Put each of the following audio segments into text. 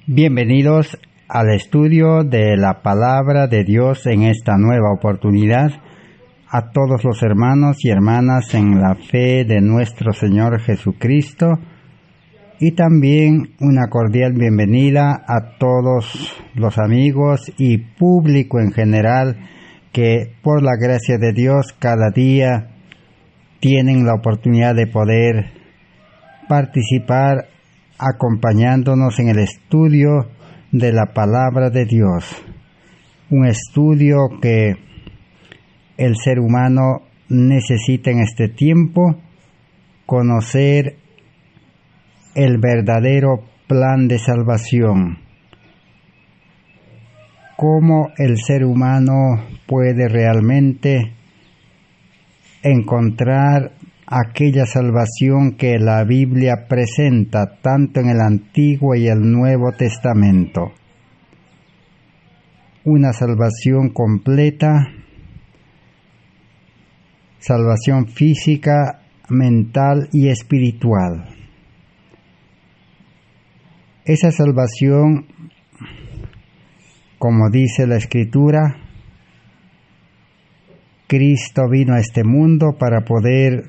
Bienvenidos al estudio de la Palabra de Dios en esta nueva oportunidad. A todos los hermanos y hermanas en la fe de nuestro Señor Jesucristo, y también una cordial bienvenida a todos los amigos y público en general que por la gracia de Dios cada día tienen la oportunidad de poder participar acompañándonos en el estudio de la Palabra de Dios. Un estudio que el ser humano necesita en este tiempo, conocer el verdadero plan de salvación. Cómo el ser humano puede realmente encontrar aquella salvación que la Biblia presenta tanto en el Antiguo y el Nuevo Testamento. Una salvación completa, salvación física, mental y espiritual. Esa salvación, como dice la Escritura, Cristo vino a este mundo para poder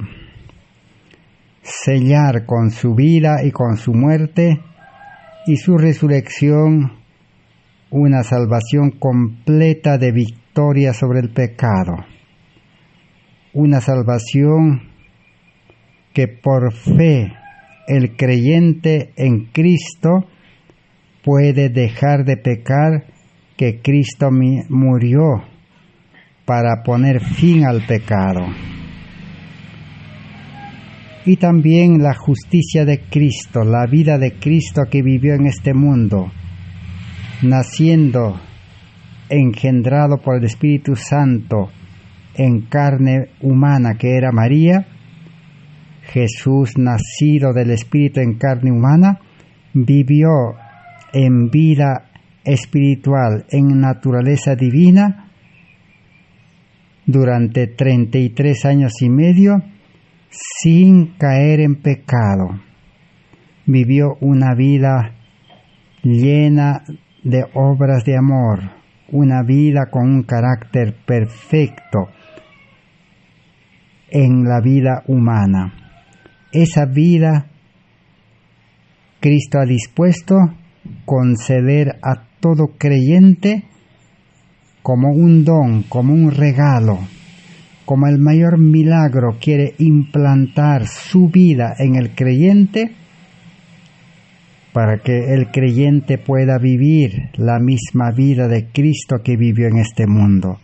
sellar con su vida y con su muerte y su resurrección una salvación completa de victoria sobre el pecado. Una salvación que por fe el creyente en Cristo puede dejar de pecar, que Cristo murió para poner fin al pecado. Y también la justicia de Cristo, la vida de Cristo que vivió en este mundo, naciendo, engendrado por el Espíritu Santo en carne humana que era María. Jesús, nacido del Espíritu en carne humana, vivió en vida espiritual, en naturaleza divina, durante 33 años y medio, sin caer en pecado. Vivió una vida llena de obras de amor, una vida con un carácter perfecto en la vida humana. Esa vida Cristo ha dispuesto conceder a todo creyente como un don, como un regalo, como el mayor milagro. Quiere implantar su vida en el creyente para que el creyente pueda vivir la misma vida de Cristo que vivió en este mundo.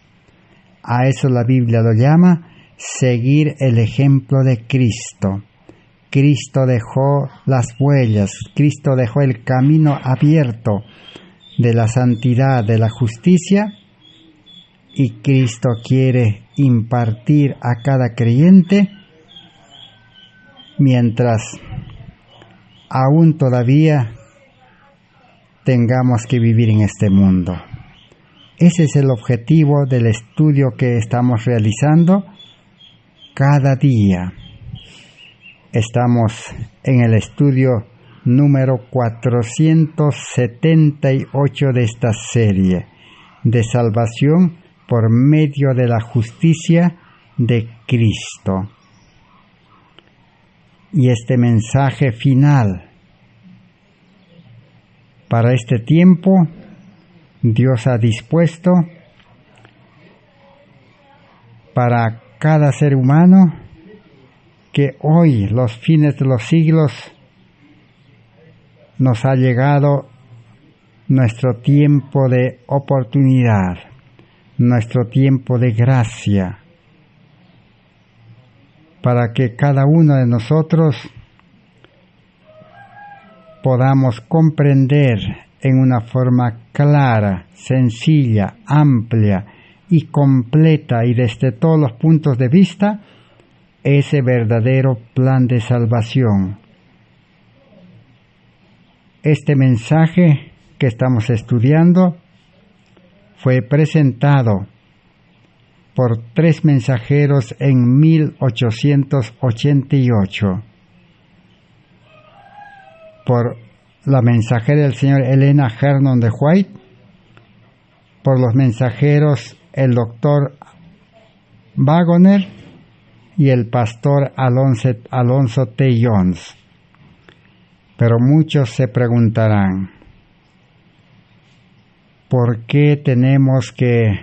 A eso la Biblia lo llama seguir el ejemplo de Cristo. Cristo dejó las huellas, Cristo dejó el camino abierto de la santidad, de la justicia, y Cristo quiere impartir a cada creyente, mientras aún todavía tengamos que vivir en este mundo. Ese es el objetivo del estudio que estamos realizando cada día. Estamos en el estudio número 478 de esta serie de salvación por medio de la justicia de Cristo. Y este mensaje final para este tiempo, Dios ha dispuesto para cada ser humano que hoy, los fines de los siglos, nos ha llegado nuestro tiempo de oportunidad, nuestro tiempo de gracia, para que cada uno de nosotros podamos comprender en una forma clara, sencilla, amplia y completa y desde todos los puntos de vista ese verdadero plan de salvación. Este mensaje que estamos estudiando fue presentado por 3 mensajeros en 1888. Por la mensajera del Señor Elena Hernon de White, por los mensajeros el doctor Waggoner y el pastor Alonso T. Jones. Pero muchos se preguntarán, ¿por qué tenemos que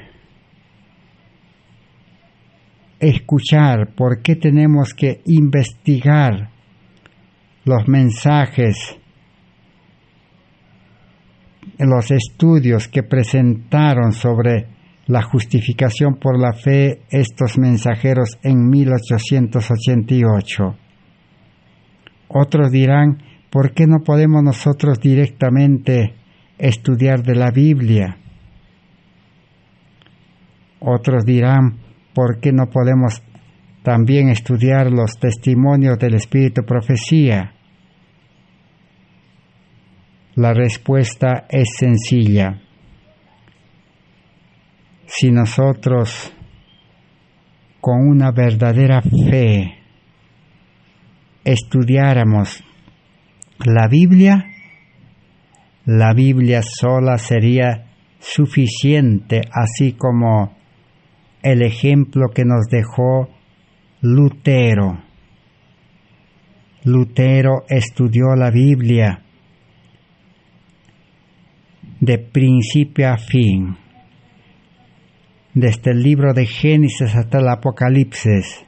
escuchar? ¿Por qué tenemos que investigar los mensajes, los estudios que presentaron sobre la justificación por la fe estos mensajeros en 1888? Otros dirán, ¿por qué no podemos nosotros directamente estudiar de la Biblia? Otros dirán, ¿por qué no podemos también estudiar los testimonios del Espíritu Profecía? La respuesta es sencilla. Si nosotros con una verdadera fe estudiáramos la Biblia sola sería suficiente, así como el ejemplo que nos dejó Lutero. Lutero estudió la Biblia de principio a fin, desde el libro de Génesis hasta el Apocalipsis.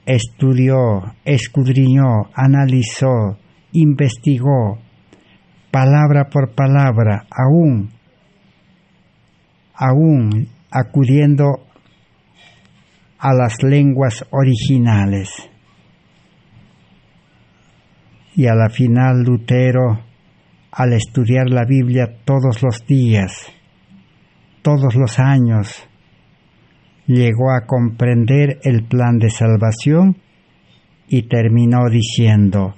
Estudió, escudriñó, analizó, investigó, palabra por palabra, aún acudiendo a las lenguas originales. Y a la final Lutero, al estudiar la Biblia todos los días, todos los años, llegó a comprender el plan de salvación y terminó diciendo,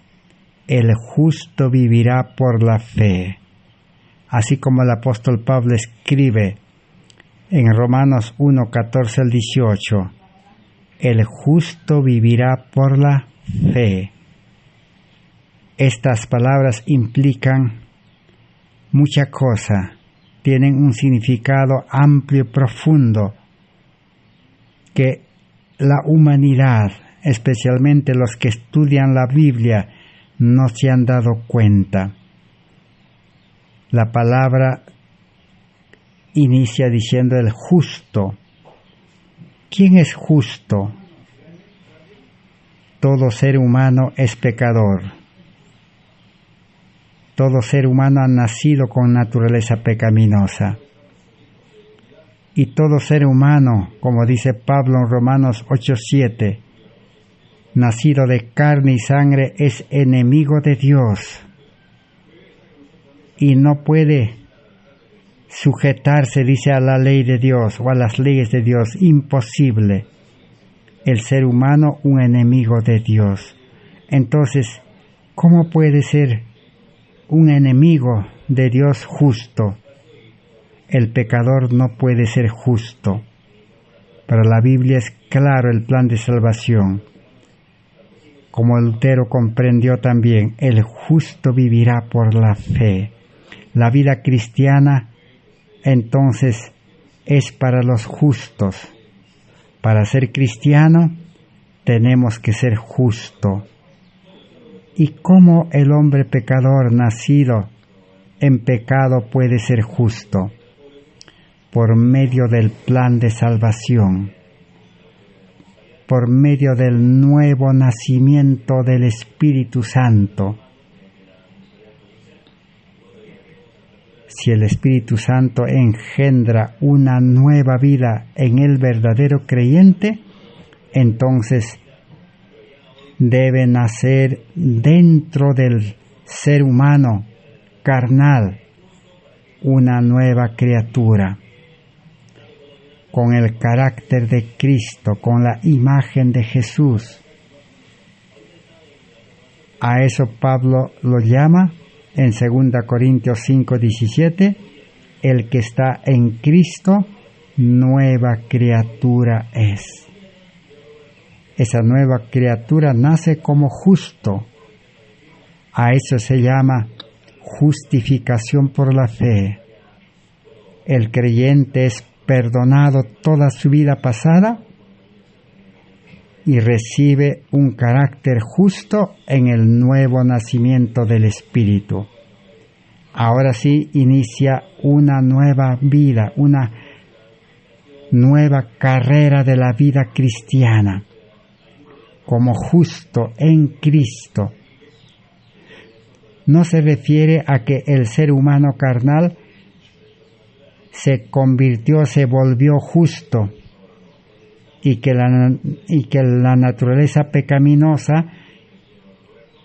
el justo vivirá por la fe. Así como el apóstol Pablo escribe en Romanos 1, 14 al 18, el justo vivirá por la fe. Estas palabras implican mucha cosa, tienen un significado amplio y profundo que la humanidad, especialmente los que estudian la Biblia, no se han dado cuenta. La palabra inicia diciendo el justo. ¿Quién es justo? Todo ser humano es pecador. Todo ser humano ha nacido con naturaleza pecaminosa. Y todo ser humano, como dice Pablo en Romanos 8:7, nacido de carne y sangre, es enemigo de Dios y no puede sujetarse, dice, a la ley de Dios o a las leyes de Dios. Imposible. El ser humano, un enemigo de Dios. Entonces, ¿cómo puede ser un enemigo de Dios justo? El pecador no puede ser justo. Para la Biblia es claro el plan de salvación. Como Lutero comprendió también, el justo vivirá por la fe. La vida cristiana, entonces, es para los justos. Para ser cristiano, tenemos que ser justo. ¿Y cómo el hombre pecador nacido en pecado puede ser justo? Por medio del plan de salvación, por medio del nuevo nacimiento del Espíritu Santo. Si el Espíritu Santo engendra una nueva vida en el verdadero creyente, entonces debe nacer dentro del ser humano carnal una nueva criatura, con el carácter de Cristo, con la imagen de Jesús. A eso Pablo lo llama en 2 Corintios 5:17, el que está en Cristo, nueva criatura es. Esa nueva criatura nace como justo. A eso se llama justificación por la fe. El creyente es perdonado toda su vida pasada y recibe un carácter justo en el nuevo nacimiento del Espíritu. Ahora sí inicia una nueva vida, una nueva carrera de la vida cristiana, como justo en Cristo. No se refiere a que el ser humano carnal se convirtió, se volvió justo y que la naturaleza pecaminosa,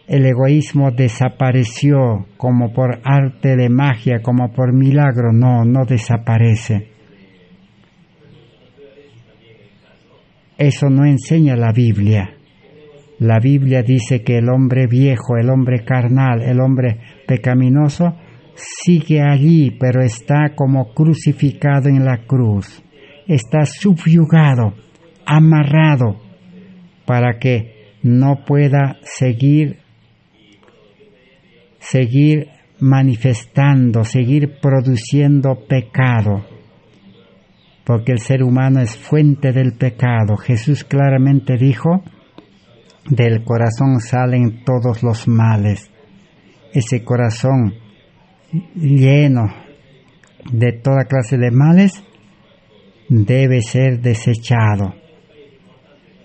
el egoísmo desapareció como por arte de magia, como por milagro. No desaparece. Eso no enseña la Biblia. La Biblia dice que el hombre viejo, el hombre carnal, el hombre pecaminoso sigue allí, pero está como crucificado en la cruz. Está subyugado, amarrado, para que no pueda seguir manifestando, seguir produciendo pecado, porque el ser humano es fuente del pecado. Jesús claramente dijo: del corazón salen todos los males. Ese corazón lleno de toda clase de males debe ser desechado,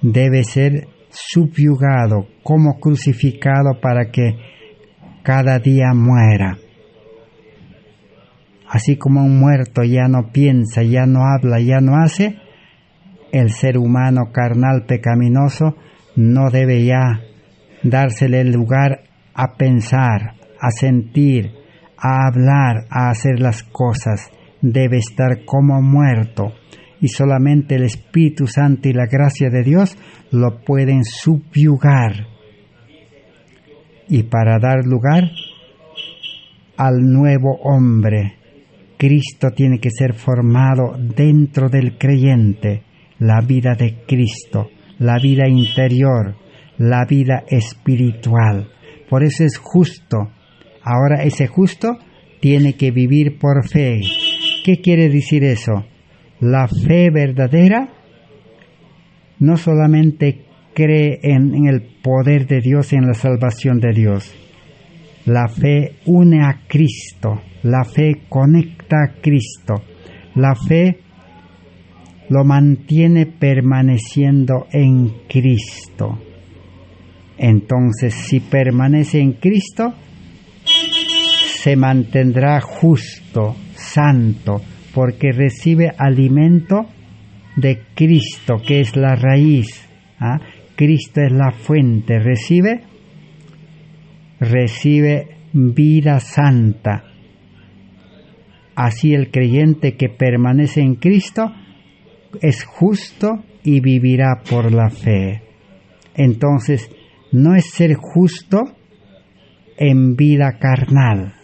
debe ser subyugado, como crucificado, para que cada día muera. Así como un muerto ya no piensa, ya no habla, ya no hace, el ser humano carnal pecaminoso no debe ya dársele el lugar a pensar, a sentir, a hablar, a hacer las cosas. Debe estar como muerto, y solamente el Espíritu Santo y la gracia de Dios lo pueden subyugar. Y para dar lugar al nuevo hombre, Cristo tiene que ser formado dentro del creyente, la vida de Cristo, la vida interior, la vida espiritual. Por eso es justo. Ahora ese justo tiene que vivir por fe. ¿Qué quiere decir eso? La fe verdadera no solamente cree en el poder de Dios y en la salvación de Dios. La fe une a Cristo, la fe conecta a Cristo, la fe lo mantiene permaneciendo en Cristo. Entonces, si permanece en Cristo, se mantendrá justo, santo, porque recibe alimento de Cristo, que es la raíz. Cristo es la fuente, recibe vida santa. Así el creyente que permanece en Cristo es justo y vivirá por la fe. Entonces, no es ser justo en vida carnal,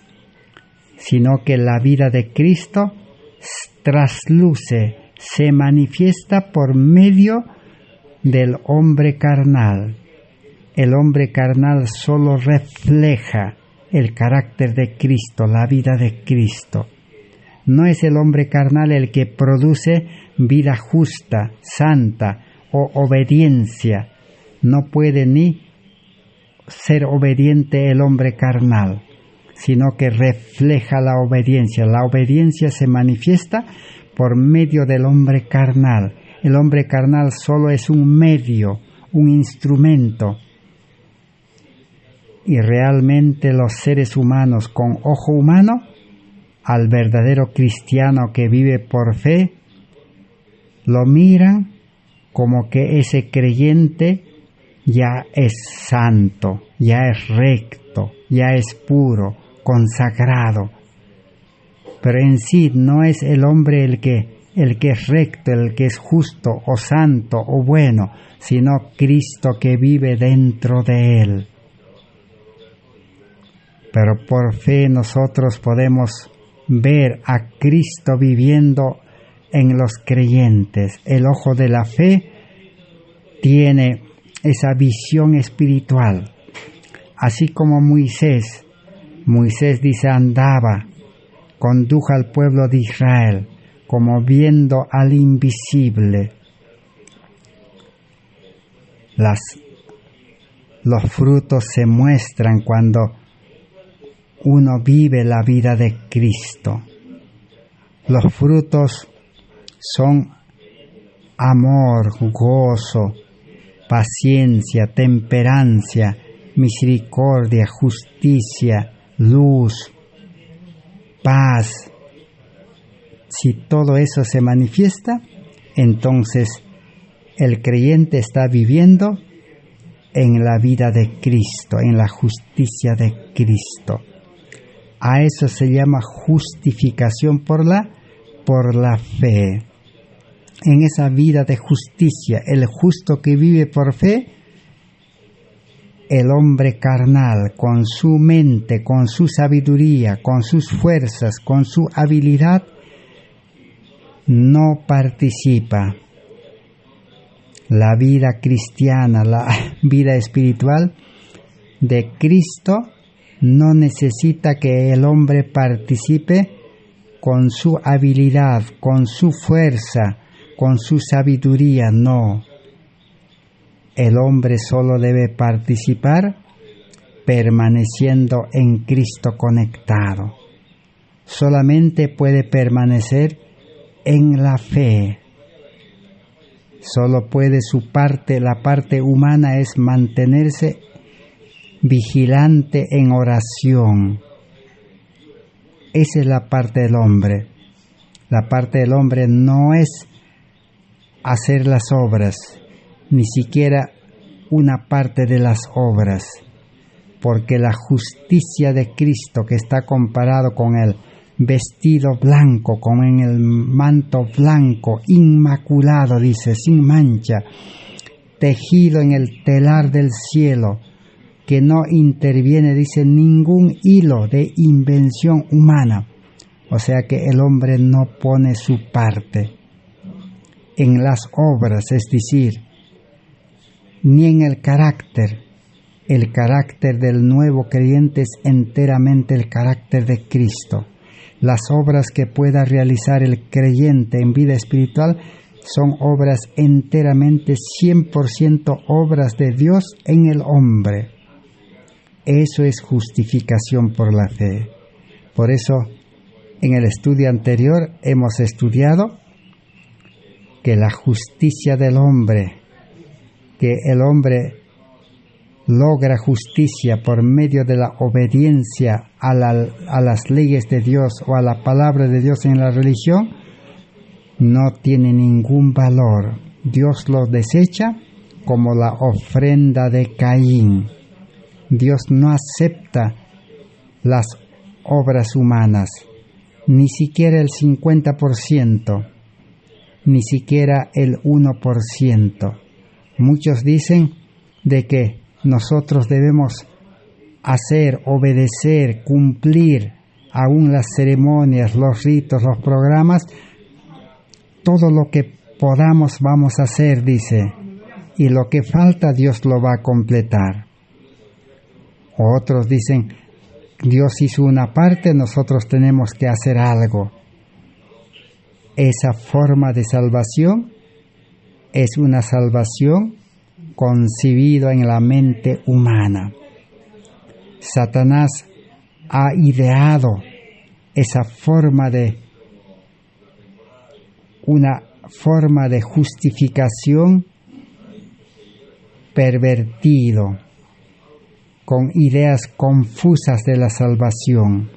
sino que la vida de Cristo trasluce, se manifiesta por medio del hombre carnal. El hombre carnal solo refleja el carácter de Cristo, la vida de Cristo. No es el hombre carnal el que produce vida justa, santa o obediencia. No puede ni ser obediente el hombre carnal, sino que refleja la obediencia. La obediencia se manifiesta por medio del hombre carnal. El hombre carnal solo es un medio, un instrumento. Y realmente los seres humanos con ojo humano, al verdadero cristiano que vive por fe, lo miran como que ese creyente ya es santo, ya es recto, ya es puro, consagrado. Pero en sí no es el hombre el que es recto, el que es justo o santo o bueno, sino Cristo que vive dentro de él. Pero por fe nosotros podemos ver a Cristo viviendo en los creyentes. El ojo de la fe tiene esa visión espiritual. Así como Moisés Moisés dice andaba, condujo al pueblo de Israel como viendo al invisible. Los frutos se muestran cuando uno vive la vida de Cristo. Los frutos son amor, gozo, paciencia, temperancia, misericordia, justicia, luz, paz. Si todo eso se manifiesta, entonces el creyente está viviendo en la vida de Cristo, en la justicia de Cristo. A eso se llama justificación por la fe. En esa vida de justicia, el justo que vive por fe, el hombre carnal, con su mente, con su sabiduría, con sus fuerzas, con su habilidad, no participa. La vida cristiana, la vida espiritual de Cristo no necesita que el hombre participe con su habilidad, con su fuerza, con su sabiduría, no. El hombre solo debe participar permaneciendo en Cristo conectado. Solamente puede permanecer en la fe. Solo puede la parte humana es mantenerse vigilante en oración. Esa es la parte del hombre. La parte del hombre no es hacer las obras, ni siquiera una parte de las obras, porque la justicia de Cristo, que está comparado con el vestido blanco, con el manto blanco, inmaculado, dice, sin mancha, tejido en el telar del cielo, que no interviene, dice, ningún hilo de invención humana. O sea que el hombre no pone su parte en las obras, es decir, ni en el carácter. El carácter del nuevo creyente es enteramente el carácter de Cristo. Las obras que pueda realizar el creyente en vida espiritual son obras enteramente 100% obras de Dios en el hombre. Eso es justificación por la fe. Por eso, en el estudio anterior hemos estudiado que la justicia del hombre, que el hombre logra justicia por medio de la obediencia a las leyes de Dios o a la palabra de Dios en la religión, no tiene ningún valor. Dios lo desecha como la ofrenda de Caín. Dios no acepta las obras humanas, ni siquiera el 50%, ni siquiera el 1%. Muchos dicen de que nosotros debemos hacer, obedecer, cumplir aún las ceremonias, los ritos, los programas, todo lo que podamos vamos a hacer, dice, y lo que falta Dios lo va a completar. Otros dicen, Dios hizo una parte, nosotros tenemos que hacer algo. Esa forma de salvación es una salvación concebida en la mente humana. Satanás ha ideado esa una forma de justificación pervertido, con ideas confusas de la salvación,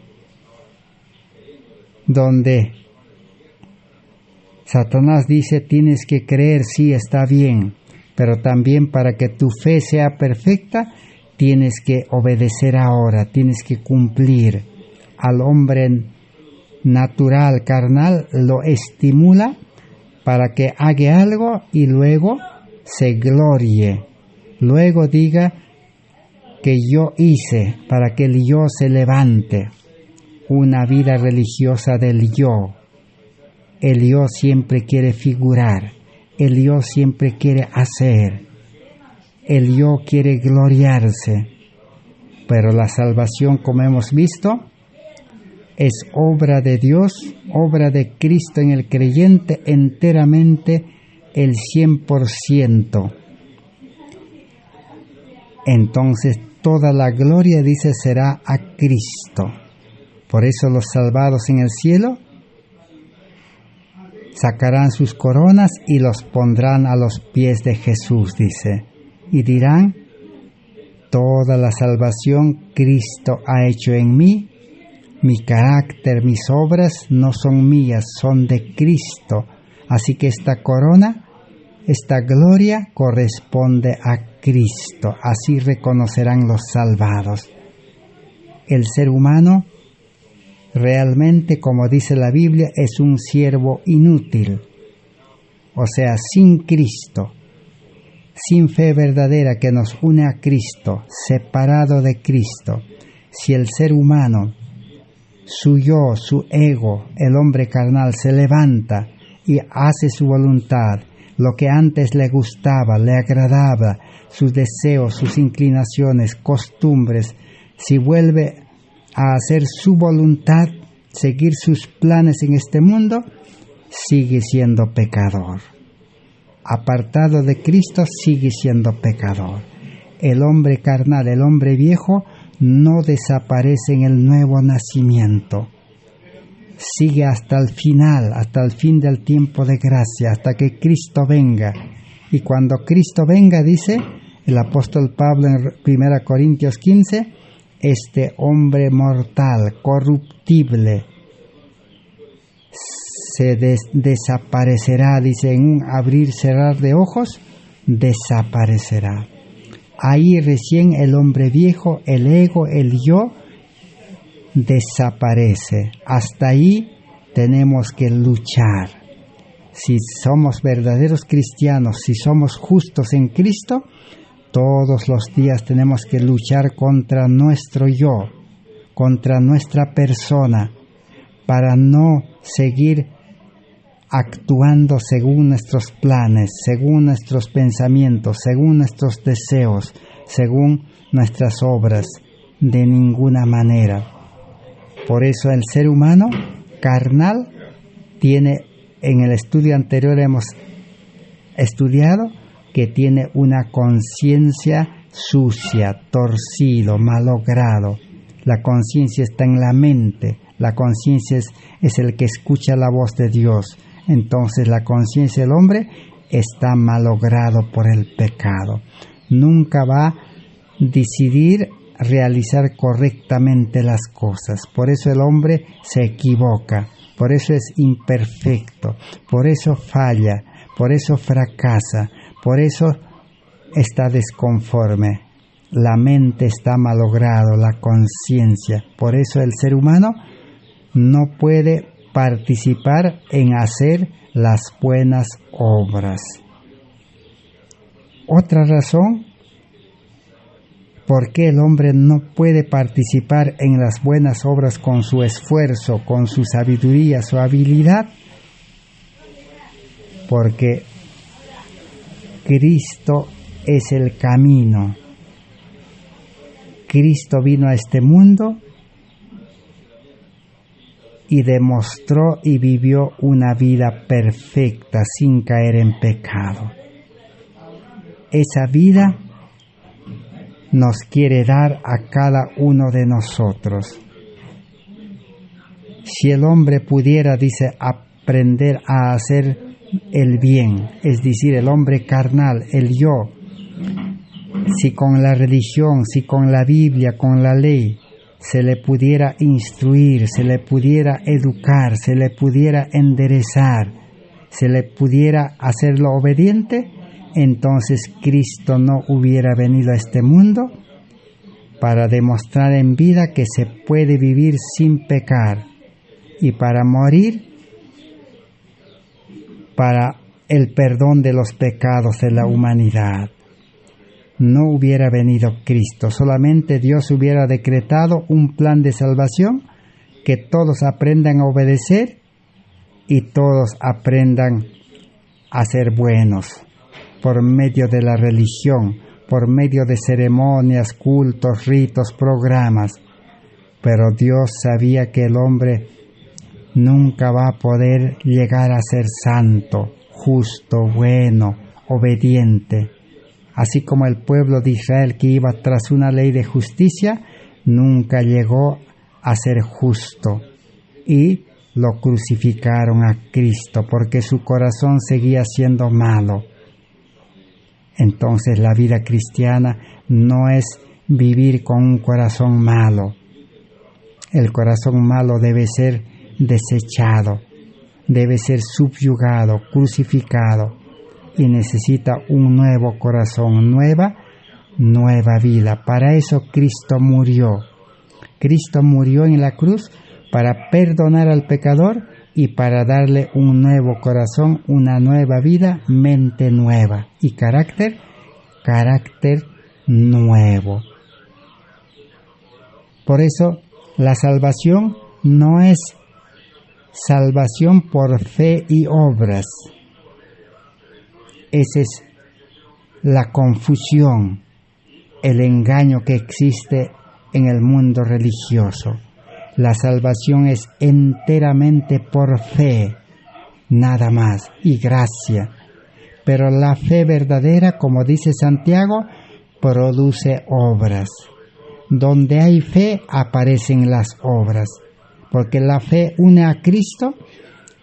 donde Satanás dice, tienes que creer, sí, está bien, pero también para que tu fe sea perfecta, tienes que obedecer ahora, tienes que cumplir. Al hombre natural, carnal, lo estimula para que haga algo y luego se glorie, luego diga que yo hice, para que el yo se levante. Una vida religiosa del yo. El yo siempre quiere figurar, el yo siempre quiere hacer, el yo quiere gloriarse. Pero la salvación, como hemos visto, es obra de Dios, obra de Cristo en el creyente enteramente, el 100%. Entonces toda la gloria, dice, será a Cristo. Por eso los salvados en el cielo sacarán sus coronas y los pondrán a los pies de Jesús, dice, y dirán: toda la salvación Cristo ha hecho en mí. Mi carácter, mis obras no son mías, son de Cristo. Así que esta corona, esta gloria corresponde a Cristo. Así reconocerán los salvados. El ser humano realmente, como dice la Biblia, es un siervo inútil. O sea, sin Cristo, sin fe verdadera que nos une a Cristo, separado de Cristo. Si el ser humano, su yo, su ego, el hombre carnal, se levanta y hace su voluntad, lo que antes le gustaba, le agradaba, sus deseos, sus inclinaciones, costumbres, si vuelve a hacer su voluntad, seguir sus planes en este mundo, sigue siendo pecador. Apartado de Cristo, sigue siendo pecador. El hombre carnal, el hombre viejo, no desaparece en el nuevo nacimiento. Sigue hasta el final, hasta el fin del tiempo de gracia, hasta que Cristo venga. Y cuando Cristo venga, dice el apóstol Pablo en 1 Corintios 15, este hombre mortal, corruptible, se desaparecerá, dice, en un abrir cerrar de ojos, desaparecerá. Ahí recién el hombre viejo, el ego, el yo, desaparece. Hasta ahí tenemos que luchar. Si somos verdaderos cristianos, si somos justos en Cristo, todos los días tenemos que luchar contra nuestro yo, contra nuestra persona, para no seguir actuando según nuestros planes, según nuestros pensamientos, según nuestros deseos, según nuestras obras, de ninguna manera. Por eso el ser humano carnal tiene, en el estudio anterior hemos estudiado, que tiene una conciencia sucia, torcido, malogrado. La conciencia está en la mente, la conciencia es el que escucha la voz de Dios. Entonces la conciencia del hombre está malogrado por el pecado. Nunca va a decidir realizar correctamente las cosas. Por eso el hombre se equivoca, por eso es imperfecto, por eso falla, por eso fracasa, por eso está desconforme. La mente está malogrado, la conciencia. Por eso el ser humano no puede participar en hacer las buenas obras. Otra razón por qué el hombre no puede participar en las buenas obras con su esfuerzo, con su sabiduría, su habilidad, porque Cristo es el camino. Cristo vino a este mundo y demostró y vivió una vida perfecta sin caer en pecado. Esa vida nos quiere dar a cada uno de nosotros. Si el hombre pudiera, dice, aprender a hacer el bien, es decir, el hombre carnal, el yo, si con la religión, si con la Biblia, con la ley, se le pudiera instruir, se le pudiera educar, se le pudiera enderezar, se le pudiera hacerlo obediente, entonces Cristo no hubiera venido a este mundo para demostrar en vida que se puede vivir sin pecar y para morir para el perdón de los pecados de la humanidad. No hubiera venido Cristo, solamente Dios hubiera decretado un plan de salvación que todos aprendan a obedecer y todos aprendan a ser buenos por medio de la religión, por medio de ceremonias, cultos, ritos, programas. Pero Dios sabía que el hombre nunca va a poder llegar a ser santo, justo, bueno, obediente. Así como el pueblo de Israel que iba tras una ley de justicia, nunca llegó a ser justo. Y lo crucificaron a Cristo porque su corazón seguía siendo malo. Entonces la vida cristiana no es vivir con un corazón malo. El corazón malo debe ser desechado, debe ser subyugado, crucificado, y necesita un nuevo corazón, nueva vida. Para eso Cristo murió. Cristo murió en la cruz para perdonar al pecador y para darle un nuevo corazón, una nueva vida, mente nueva y carácter nuevo. Por eso la salvación no es salvación por fe y obras. Esa es la confusión, el engaño que existe en el mundo religioso. La salvación es enteramente por fe, nada más, y gracia. Pero la fe verdadera, como dice Santiago, produce obras. Donde hay fe aparecen las obras, porque la fe une a Cristo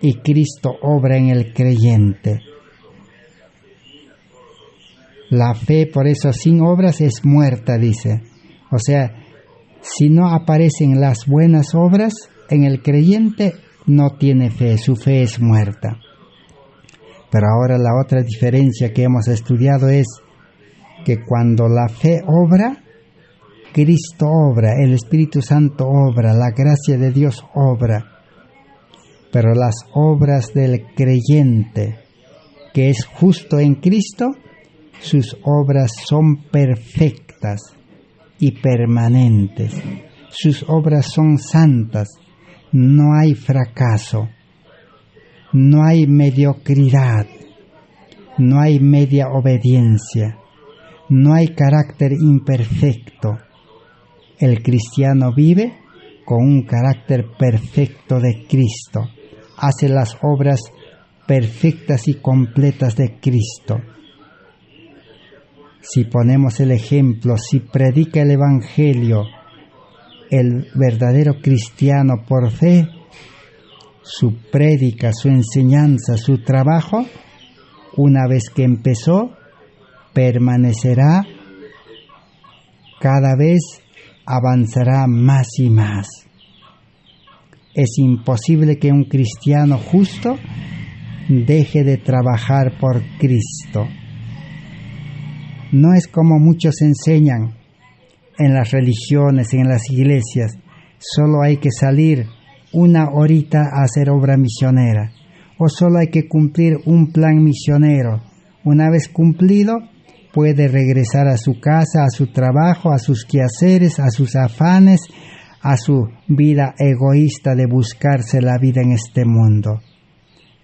y Cristo obra en el creyente. La fe, por eso, sin obras es muerta, dice. O sea, si no aparecen las buenas obras en el creyente, no tiene fe, su fe es muerta. Pero ahora la otra diferencia que hemos estudiado es que cuando la fe obra, Cristo obra, el Espíritu Santo obra, la gracia de Dios obra. Pero las obras del creyente, que es justo en Cristo, sus obras son perfectas y permanentes. Sus obras son santas. No hay fracaso. No hay mediocridad. No hay media obediencia. No hay carácter imperfecto. El cristiano vive con un carácter perfecto de Cristo. Hace las obras perfectas y completas de Cristo. Si ponemos el ejemplo, si predica el Evangelio, el verdadero cristiano por fe, su prédica, su enseñanza, su trabajo, una vez que empezó, permanecerá, cada vez avanzará más y más. Es imposible que un cristiano justo deje de trabajar por Cristo. No es como muchos enseñan en las religiones, en las iglesias, solo hay que salir una horita a hacer obra misionera, o solo hay que cumplir un plan misionero. Una vez cumplido, puede regresar a su casa, a su trabajo, a sus quehaceres, a sus afanes, a su vida egoísta de buscarse la vida en este mundo.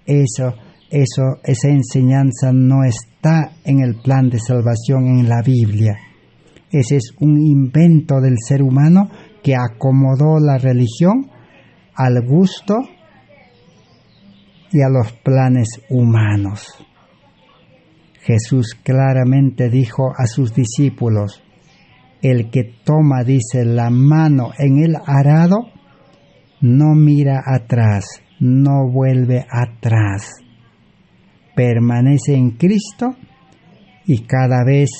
Esa enseñanza no está en el plan de salvación en la Biblia. Ese es un invento del ser humano que acomodó la religión al gusto y a los planes humanos. Jesús claramente dijo a sus discípulos: el que toma, dice, la mano en el arado, no mira atrás, no vuelve atrás. Permanece en Cristo y cada vez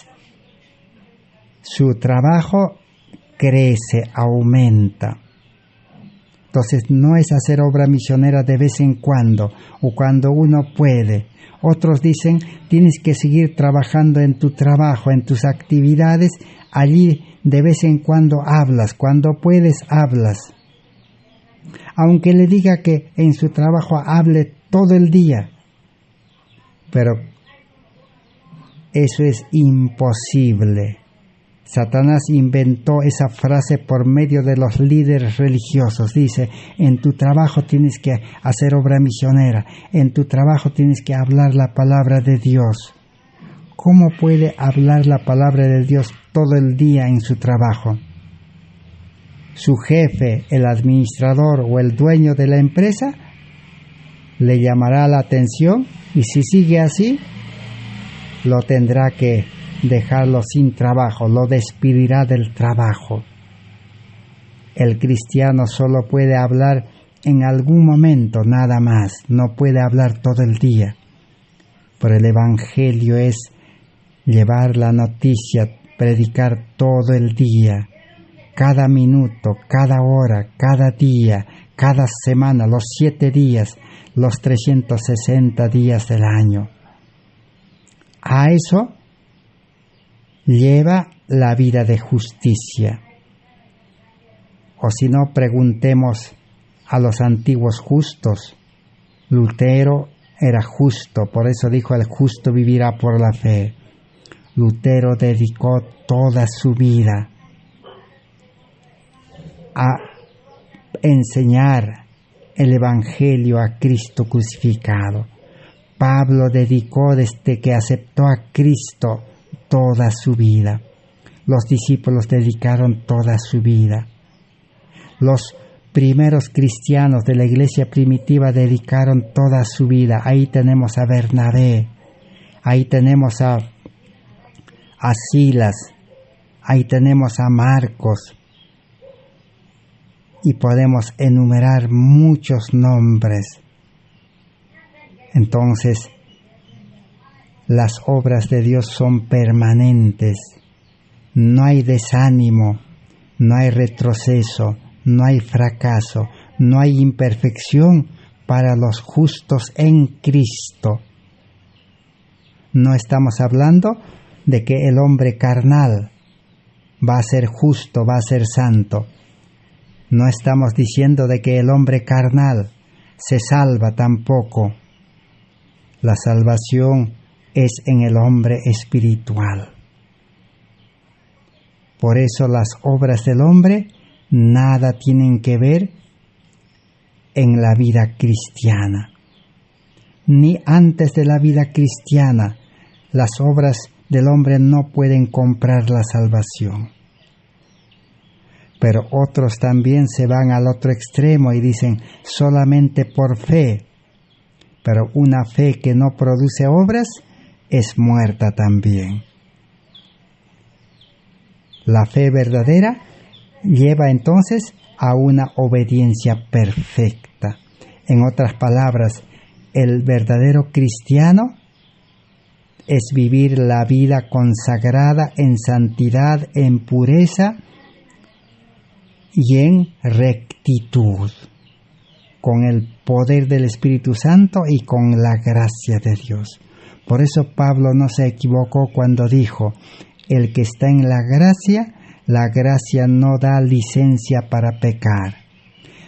su trabajo crece, aumenta. Entonces no es hacer obra misionera de vez en cuando o cuando uno puede. Otros dicen, tienes que seguir trabajando en tu trabajo, en tus actividades, allí de vez en cuando hablas, cuando puedes hablas. Aunque le diga que en su trabajo hable todo el día, pero eso es imposible. Satanás inventó esa frase por medio de los líderes religiosos. Dice, en tu trabajo tienes que hacer obra misionera, en tu trabajo tienes que hablar la palabra de Dios. ¿cómo puede hablar la palabra de Dios todo el día en su trabajo? Su jefe, el administrador o el dueño de la empresa le llamará la atención y si sigue así, lo tendrá que dejarlo sin trabajo, lo despedirá del trabajo. El cristiano solo puede hablar en algún momento, nada más, no puede hablar todo el día. Pero el Evangelio es llevar la noticia, predicar todo el día, cada minuto, cada hora, cada día, cada semana, los 7 días, los 360 días del año. A eso lleva la vida de justicia. O si no, preguntemos a los antiguos justos. Lutero era justo, por eso dijo: el justo vivirá por la fe. Lutero dedicó toda su vida a enseñar el Evangelio a Cristo crucificado. Pablo dedicó desde que aceptó a Cristo toda su vida. Los discípulos dedicaron toda su vida. Los primeros cristianos de la iglesia primitiva dedicaron toda su vida. Ahí tenemos a Bernabé, ahí tenemos a Silas, ahí tenemos a Marcos, y podemos enumerar muchos nombres. Entonces, las obras de Dios son permanentes. No hay desánimo, no hay retroceso, no hay fracaso, no hay imperfección para los justos en Cristo. No estamos hablando de que el hombre carnal va a ser justo, va a ser santo. No estamos diciendo de que el hombre carnal se salva tampoco. La salvación es en el hombre espiritual. Por eso las obras del hombre nada tienen que ver en la vida cristiana. Ni antes de la vida cristiana, las obras del hombre no pueden comprar la salvación. Pero otros también se van al otro extremo y dicen solamente por fe. Pero una fe que no produce obras es muerta también. La fe verdadera lleva entonces a una obediencia perfecta. En otras palabras, el verdadero cristiano es vivir la vida consagrada en santidad, en pureza y en rectitud, con el poder del Espíritu Santo y con la gracia de Dios. Por eso Pablo no se equivocó cuando dijo: el que está en la gracia no da licencia para pecar.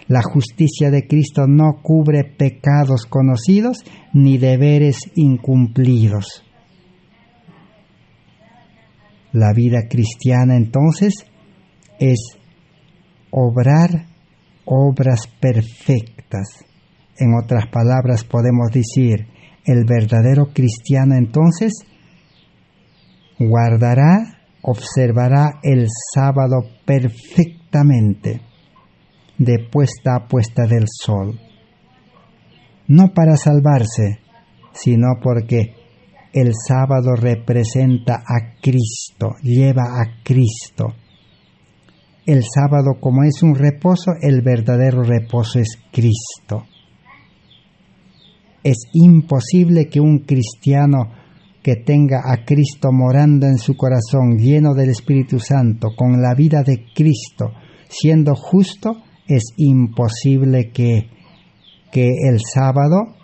La justicia de Cristo no cubre pecados conocidos ni deberes incumplidos. La vida cristiana entonces es obrar obras perfectas. En otras palabras podemos decir, el verdadero cristiano entonces guardará, observará el sábado perfectamente, de puesta a puesta del sol. No para salvarse, sino porque el sábado representa a Cristo, lleva a Cristo. El sábado, como es un reposo, el verdadero reposo es Cristo. Es imposible que un cristiano que tenga a Cristo morando en su corazón, lleno del Espíritu Santo, con la vida de Cristo, siendo justo, es imposible que el sábado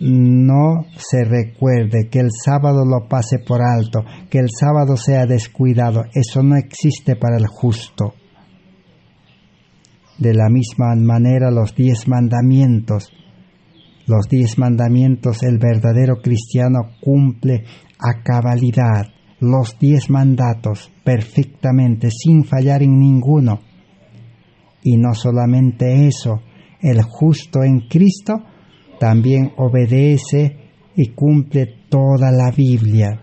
no se recuerde, que el sábado lo pase por alto, que el sábado sea descuidado. Eso no existe para el justo. De la misma manera, los 10 mandamientos, el verdadero cristiano cumple a cabalidad los 10 mandatos perfectamente, sin fallar en ninguno. Y no solamente eso, el justo en Cristo también obedece y cumple toda la Biblia.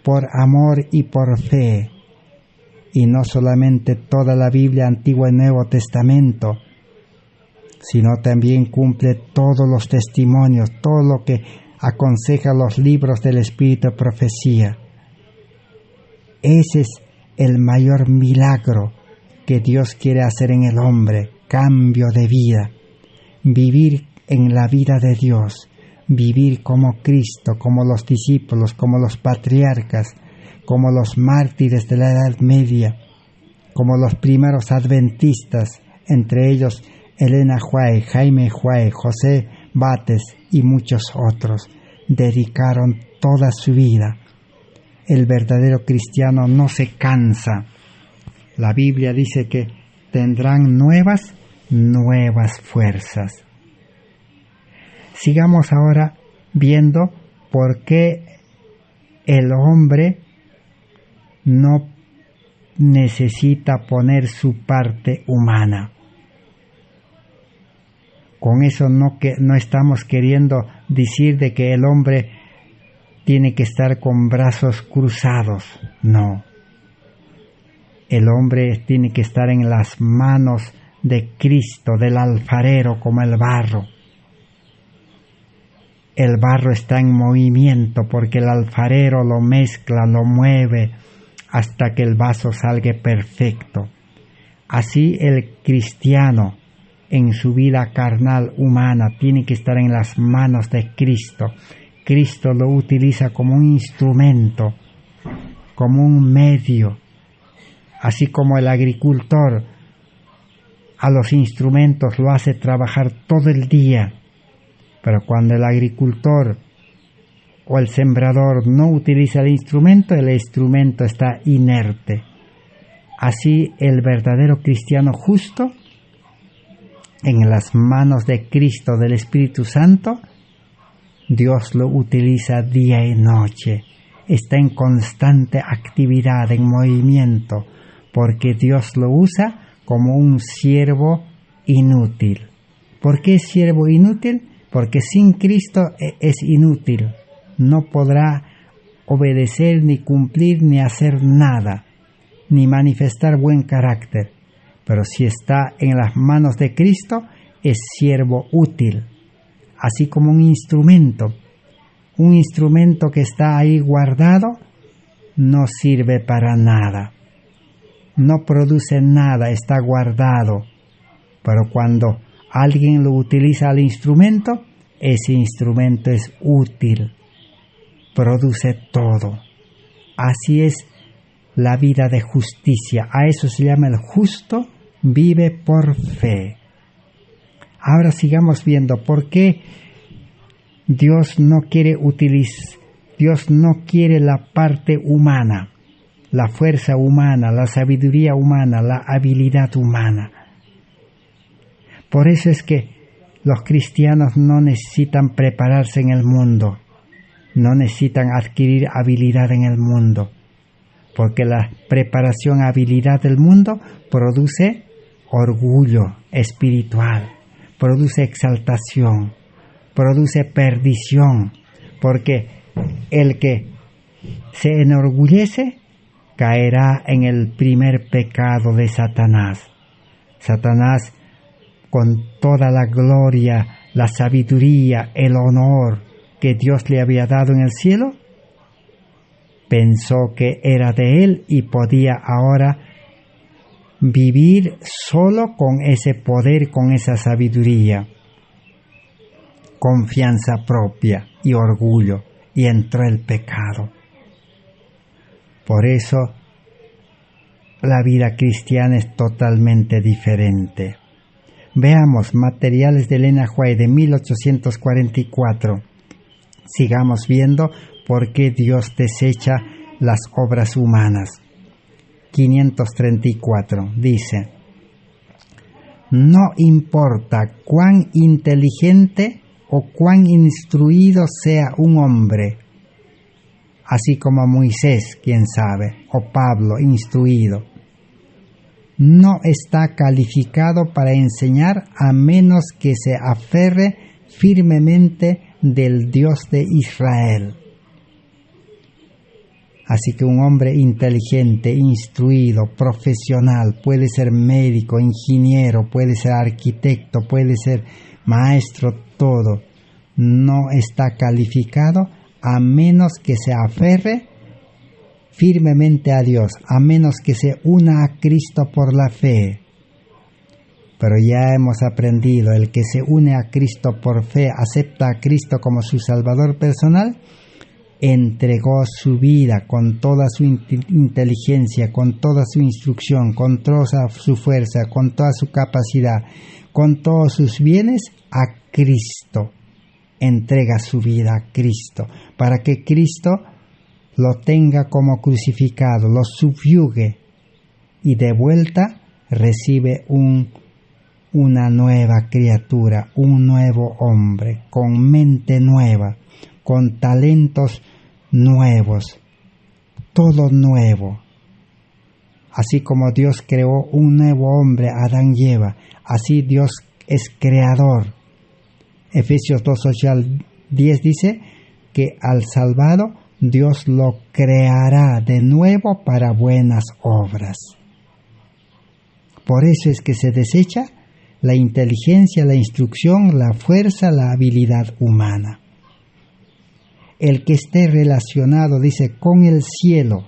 por amor y por fe. Y no solamente toda la Biblia, Antiguo y Nuevo Testamento, sino también cumple todos los testimonios, todo lo que aconseja los libros del Espíritu de Profecía. Ese es el mayor milagro que Dios quiere hacer en el hombre, cambio de vida, vivir en la vida de Dios, vivir como Cristo, como los discípulos, como los patriarcas, como los mártires de la Edad Media, como los primeros adventistas, entre ellos Elena White, Jaime White, José Bates y muchos otros, dedicaron toda su vida. El verdadero cristiano no se cansa. La Biblia dice que tendrán nuevas fuerzas. Sigamos ahora viendo por qué el hombre no necesita poner su parte humana. Con eso no estamos queriendo decir de que el hombre tiene que estar con brazos cruzados. No. El hombre tiene que estar en las manos de Cristo, del alfarero, como el barro. El barro está en movimiento porque el alfarero lo mezcla, lo mueve hasta que el vaso salga perfecto. Así el cristiano en su vida carnal humana tiene que estar en las manos de Cristo. Cristo lo utiliza como un instrumento, como un medio, así como el agricultor a los instrumentos lo hace trabajar todo el día. Pero cuando el agricultor o el sembrador no utiliza el instrumento está inerte. Así el verdadero cristiano justo, en las manos de Cristo, del Espíritu Santo, Dios lo utiliza día y noche. Está en constante actividad, en movimiento, porque Dios lo usa como un siervo inútil. ¿Por qué es siervo inútil? Porque sin Cristo es inútil. No podrá obedecer, ni cumplir, ni hacer nada, ni manifestar buen carácter. Pero si está en las manos de Cristo, es siervo útil, así como un instrumento que está ahí guardado, no sirve para nada, no produce nada, está guardado. Pero cuando alguien lo utiliza al instrumento, ese instrumento es útil, produce todo. Así es la vida de justicia. A eso se llama el justo vive por fe. Ahora sigamos viendo por qué Dios no quiere la parte humana, la fuerza humana, la sabiduría humana, la habilidad humana. Por eso es que los cristianos no necesitan prepararse en el mundo, no necesitan adquirir habilidad en el mundo, porque la preparación, habilidad del mundo produce orgullo espiritual, produce exaltación, produce perdición, porque el que se enorgullece caerá en el primer pecado de Satanás. Satanás, con toda la gloria, la sabiduría, el honor que Dios le había dado en el cielo, pensó que era de él y podía ahora vivir solo con ese poder, con esa sabiduría, confianza propia y orgullo, y entró el pecado. Por eso la vida cristiana es totalmente diferente. Veamos materiales de Elena White de 1844. Sigamos viendo por qué Dios desecha las obras humanas. 534 dice: no importa cuán inteligente o cuán instruido sea un hombre, así como Moisés, quién sabe, o Pablo, instruido, no está calificado para enseñar a menos que se aferre firmemente del Dios de Israel. Así que un hombre inteligente, instruido, profesional, puede ser médico, ingeniero, puede ser arquitecto, puede ser maestro, todo, no está calificado a menos que se aferre firmemente a Dios, a menos que se una a Cristo por la fe. Pero ya hemos aprendido, el que se une a Cristo por fe, acepta a Cristo como su Salvador personal, entregó su vida con toda su inteligencia, con toda su instrucción, con toda su fuerza, con toda su capacidad, con todos sus bienes a Cristo. Entrega su vida a Cristo, para que Cristo lo tenga como crucificado, lo subyugue y de vuelta recibe una nueva criatura, un nuevo hombre, con mente nueva, con talentos nuevos, todo nuevo. Así como Dios creó un nuevo hombre, Adán y Eva, así Dios es creador. Efesios 2:8-10 dice que al salvado Dios lo creará de nuevo para buenas obras. Por eso es que se desecha la inteligencia, la instrucción, la fuerza, la habilidad humana. El que esté relacionado, dice, con el cielo,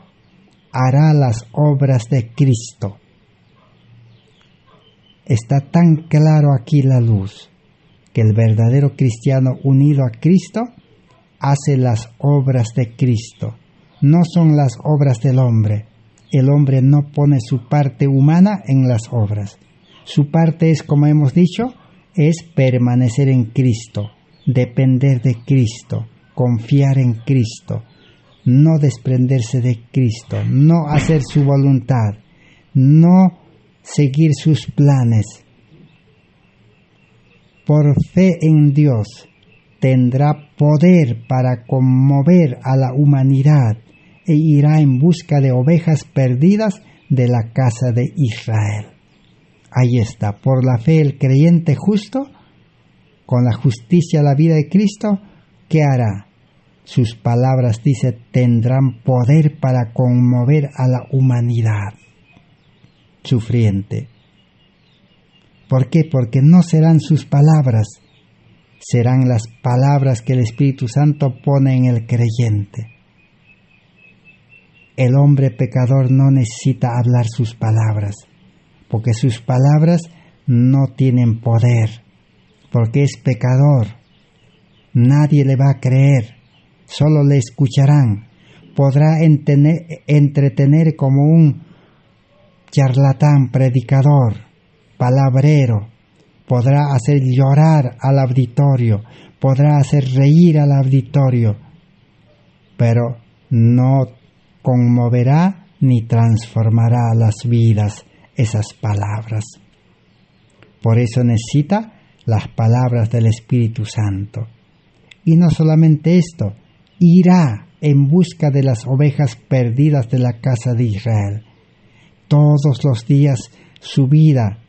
hará las obras de Cristo. Está tan claro aquí la luz, que el verdadero cristiano unido a Cristo hace las obras de Cristo. No son las obras del hombre. El hombre no pone su parte humana en las obras. Su parte es, como hemos dicho, es permanecer en Cristo, depender de Cristo, confiar en Cristo, no desprenderse de Cristo, no hacer su voluntad, no seguir sus planes. Por fe en Dios tendrá poder para conmover a la humanidad e irá en busca de ovejas perdidas de la casa de Israel. Ahí está, por la fe el creyente justo, con la justicia la vida de Cristo, ¿qué hará? Sus palabras, dice, tendrán poder para conmover a la humanidad sufriente. ¿Por qué? Porque no serán sus palabras, serán las palabras que el Espíritu Santo pone en el creyente. El hombre pecador no necesita hablar sus palabras, porque sus palabras no tienen poder, porque es pecador. Nadie le va a creer, solo le escucharán. Podrá entretener como un charlatán, predicador, palabrero. Podrá hacer llorar al auditorio, podrá hacer reír al auditorio, pero no conmoverá ni transformará las vidas esas palabras. Por eso necesita las palabras del Espíritu Santo. Y no solamente esto, irá en busca de las ovejas perdidas de la casa de Israel. Todos los días su vida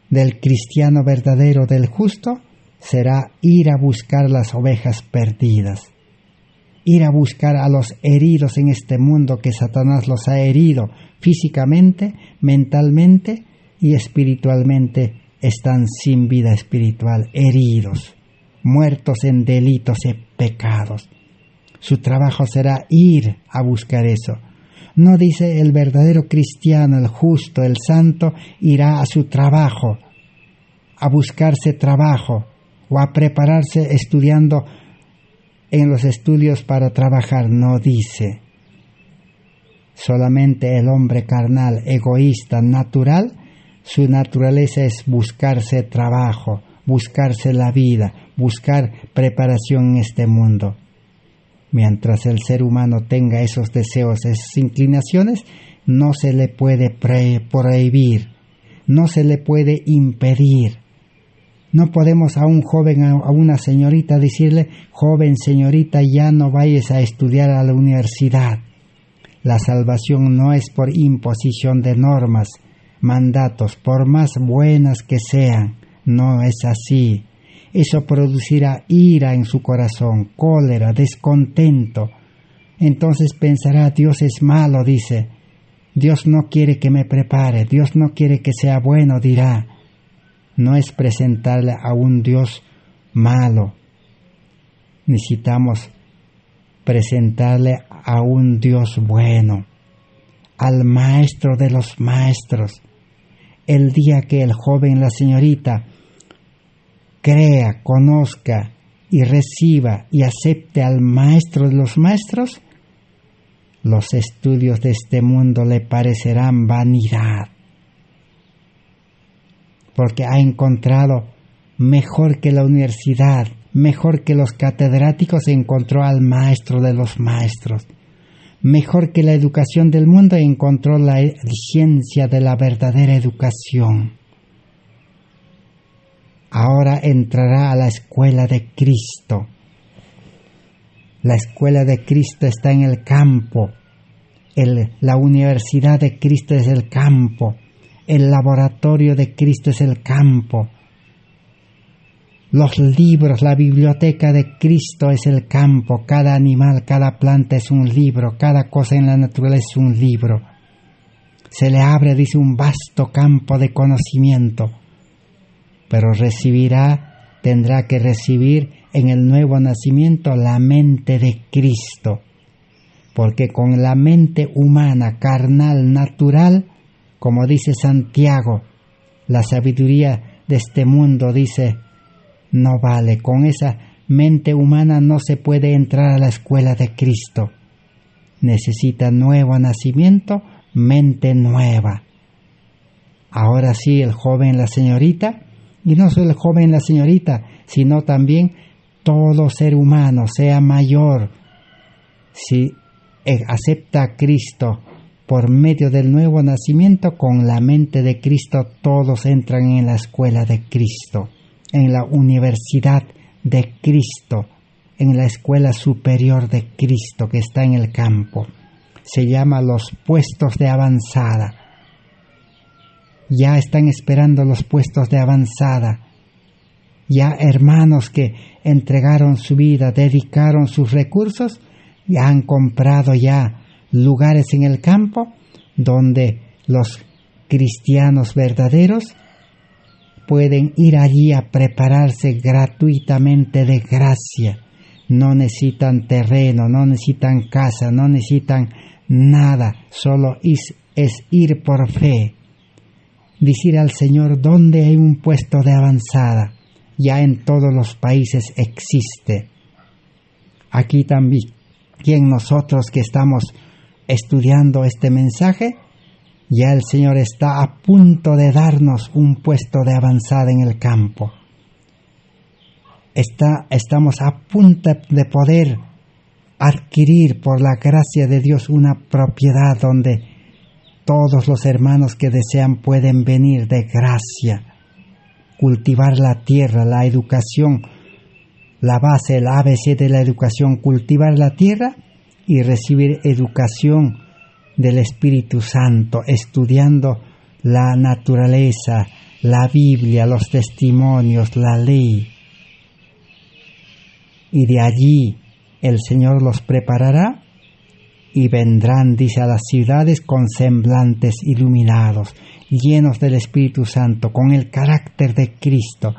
del cristiano verdadero, del justo, será ir a buscar las ovejas perdidas. Ir a buscar a los heridos en este mundo que Satanás los ha herido físicamente, mentalmente y espiritualmente. Están sin vida espiritual, heridos, muertos en delitos y pecados. Su trabajo será ir a buscar eso. No dice el verdadero cristiano, el justo, el santo, irá a su trabajo, a buscarse trabajo o a prepararse estudiando en los estudios para trabajar. No dice. Solamente el hombre carnal, egoísta, natural, su naturaleza es buscarse trabajo, buscarse la vida, buscar preparación en este mundo. Mientras el ser humano tenga esos deseos, esas inclinaciones, no se le puede prohibir, no se le puede impedir. No podemos a un joven, a una señorita decirle, joven señorita, ya no vayas a estudiar a la universidad. La salvación no es por imposición de normas, mandatos, por más buenas que sean. No es así. Eso producirá ira en su corazón, cólera, descontento. entonces pensará, Dios es malo, dice. Dios no quiere que me prepare, Dios no quiere que sea bueno, dirá. No es presentarle a un Dios malo. Necesitamos presentarle a un Dios bueno, al Maestro de los maestros. El día que el joven, la señorita, crea, conozca y reciba y acepte al Maestro de los maestros, los estudios de este mundo le parecerán vanidad, porque ha encontrado mejor que la universidad, mejor que los catedráticos, encontró al Maestro de los maestros. Mejor que la educación del mundo, encontró la ciencia de la verdadera educación. Ahora entrará a la escuela de Cristo. La escuela de Cristo está en el campo. La universidad de Cristo es el campo. El laboratorio de Cristo es el campo. Los libros, la biblioteca de Cristo es el campo. Cada animal, cada planta es un libro. Cada cosa en la naturaleza es un libro. Se le abre, dice, un vasto campo de conocimiento. Pero tendrá que recibir en el nuevo nacimiento la mente de Cristo. Porque con la mente humana, carnal, natural, como dice Santiago, la sabiduría de este mundo, dice, no vale. Con esa mente humana no se puede entrar a la escuela de Cristo. Necesita nuevo nacimiento, mente nueva. Ahora sí, el joven, la señorita, y no solo el joven, la señorita, sino también todo ser humano, sea mayor, si acepta a Cristo por medio del nuevo nacimiento, con la mente de Cristo todos entran en la escuela de Cristo, en la universidad de Cristo, en la escuela superior de Cristo que está en el campo. Se llama los puestos de avanzada. Ya están esperando los puestos de avanzada. Ya hermanos que entregaron su vida, dedicaron sus recursos, ya han comprado ya lugares en el campo donde los cristianos verdaderos pueden ir allí a prepararse gratuitamente de gracia. No necesitan terreno, no necesitan casa, no necesitan nada, solo es ir por fe. Decir al Señor, ¿dónde hay un puesto de avanzada? Ya en todos los países existe. Aquí también, nosotros que estamos estudiando este mensaje, ya el Señor está a punto de darnos un puesto de avanzada en el campo. Estamos a punto de poder adquirir por la gracia de Dios una propiedad donde todos los hermanos que desean pueden venir de gracia, cultivar la tierra, la educación, la base, el ABC de la educación, cultivar la tierra y recibir educación del Espíritu Santo, estudiando la naturaleza, la Biblia, los testimonios, la ley. Y de allí el Señor los preparará y vendrán, dice, a las ciudades con semblantes iluminados, llenos del Espíritu Santo, con el carácter de Cristo,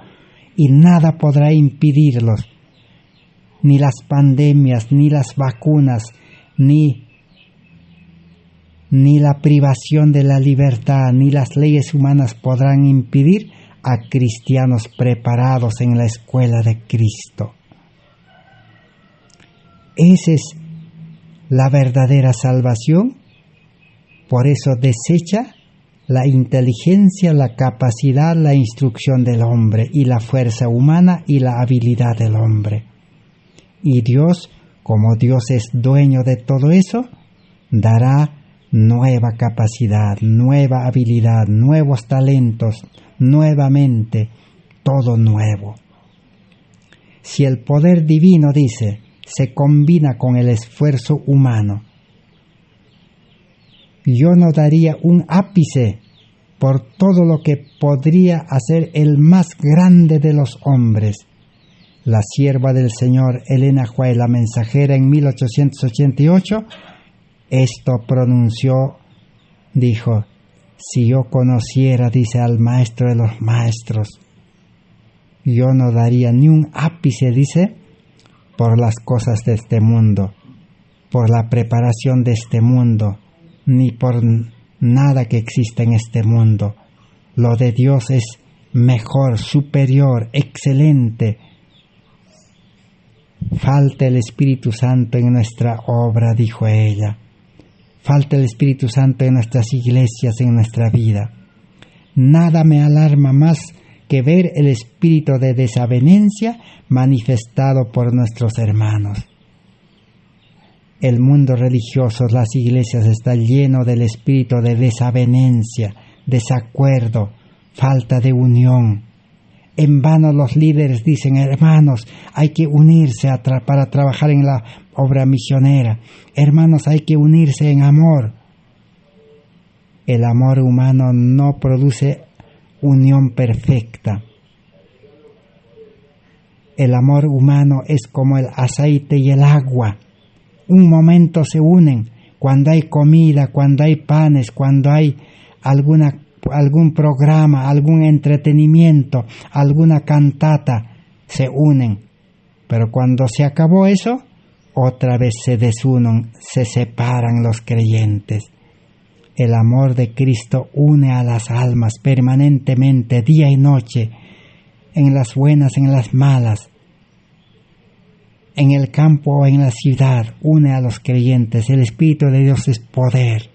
y nada podrá impedirlos, ni las pandemias, ni las vacunas, ni la privación de la libertad, ni las leyes humanas podrán impedir a cristianos preparados en la escuela de Cristo. Esa es la verdadera salvación. Por eso desecha la inteligencia, la capacidad, la instrucción del hombre y la fuerza humana y la habilidad del hombre. Y Dios, como Dios es dueño de todo eso, dará nueva capacidad, nueva habilidad, nuevos talentos, nuevamente, todo nuevo. Si el poder divino, dice, se combina con el esfuerzo humano, yo no daría un ápice por todo lo que podría hacer el más grande de los hombres. la sierva del Señor Elena White, la mensajera, en 1888, esto pronunció, dijo: si yo conociera, dice, al maestro de los maestros, yo no daría ni un ápice, dice, por las cosas de este mundo, por la preparación de este mundo, ni por nada que exista en este mundo. Lo de Dios es mejor, superior, excelente. Falta el Espíritu Santo en nuestra obra, dijo ella. Falta el Espíritu Santo en nuestras iglesias, en nuestra vida. Nada me alarma más que ver el espíritu de desavenencia manifestado por nuestros hermanos. El mundo religioso, las iglesias, está lleno del espíritu de desavenencia, desacuerdo, falta de unión. En vano los líderes dicen: hermanos, hay que unirse para trabajar en la obra misionera. Hermanos, hay que unirse en amor. El amor humano no produce unión perfecta. El amor humano es como el aceite y el agua. Un momento se unen, cuando hay comida, cuando hay panes, cuando hay algún programa, algún entretenimiento, alguna cantata, se unen. Pero cuando se acabó eso, otra vez se desunen, se separan los creyentes. El amor de Cristo une a las almas permanentemente, día y noche, en las buenas, en las malas, en el campo o en la ciudad, une a los creyentes. El Espíritu de Dios es poder.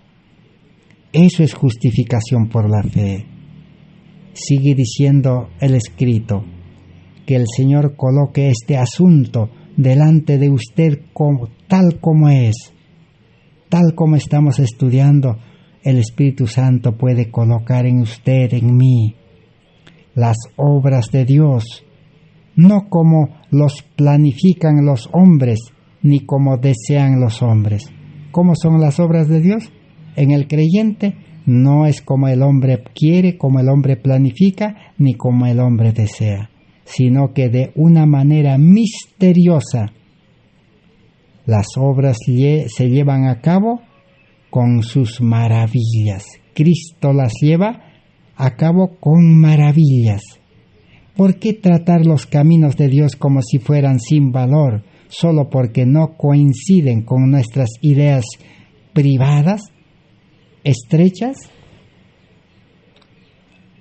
Eso es justificación por la fe. Sigue diciendo el escrito: que el Señor coloque este asunto delante de usted tal como es, tal como estamos estudiando. El Espíritu Santo puede colocar en usted, en mí, las obras de Dios, no como los planifican los hombres, ni como desean los hombres. ¿Cómo son las obras de Dios? En el creyente no es como el hombre quiere, como el hombre planifica, ni como el hombre desea, sino que de una manera misteriosa las obras se llevan a cabo con sus maravillas. Cristo las lleva a cabo con maravillas. ¿Por qué tratar los caminos de Dios como si fueran sin valor, solo porque no coinciden con nuestras ideas privadas, estrechas?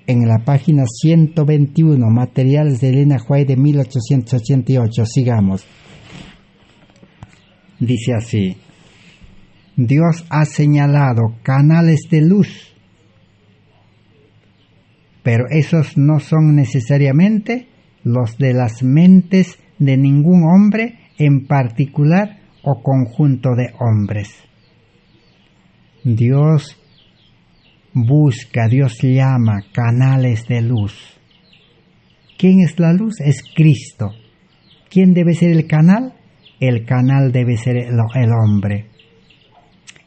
En la página 121, Materiales de Elena White de 1888, sigamos. Dice así: Dios ha señalado canales de luz, pero esos no son necesariamente los de las mentes de ningún hombre en particular o conjunto de hombres. Dios busca, Dios llama canales de luz. ¿Quién es la luz? Es Cristo. ¿Quién debe ser el canal? El canal debe ser el hombre.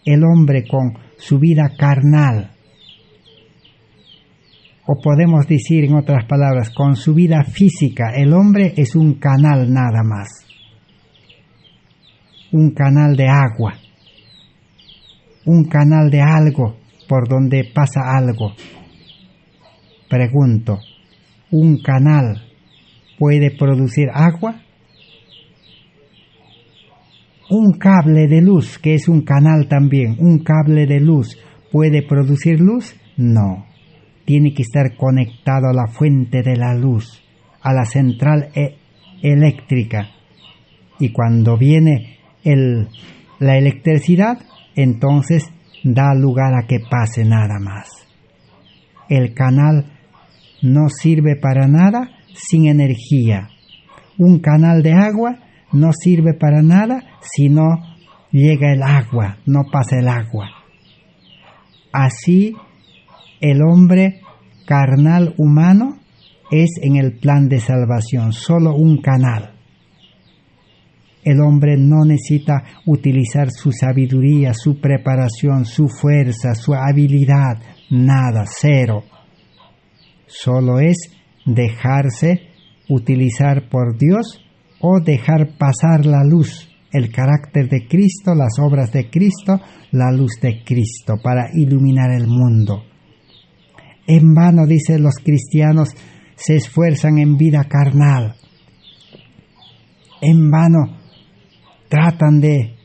El hombre con su vida carnal, o podemos decir en otras palabras, con su vida física. El hombre es un canal nada más, un canal de agua, un canal de algo por donde pasa algo. Pregunto, ¿un canal puede producir agua? Un cable de luz, que es un canal también, un cable de luz, ¿puede producir luz? No. Tiene que estar conectado a la fuente de la luz, a la central eléctrica. Y cuando viene la electricidad, entonces da lugar a que pase nada más. El canal no sirve para nada sin energía. Un canal de agua no sirve para nada si no llega el agua, no pasa el agua. Así, el hombre carnal humano es en el plan de salvación, solo un canal. El hombre no necesita utilizar su sabiduría, su preparación, su fuerza, su habilidad, nada, cero. Solo es dejarse utilizar por Dios o dejar pasar la luz, el carácter de Cristo, las obras de Cristo, la luz de Cristo, para iluminar el mundo. En vano, dice, los cristianos se esfuerzan en vida carnal. En vano tratan de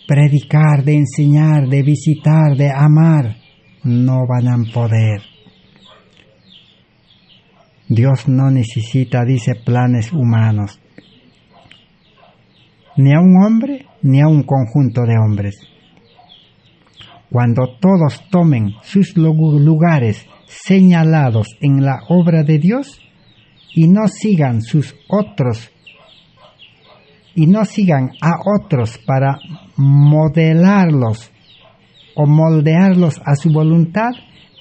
predicar, de enseñar, de visitar, de amar. No van a poder. Dios no necesita, dice, planes humanos, ni a un hombre, ni a un conjunto de hombres. Cuando todos tomen sus lugares señalados en la obra de Dios y no sigan a otros para modelarlos o moldearlos a su voluntad,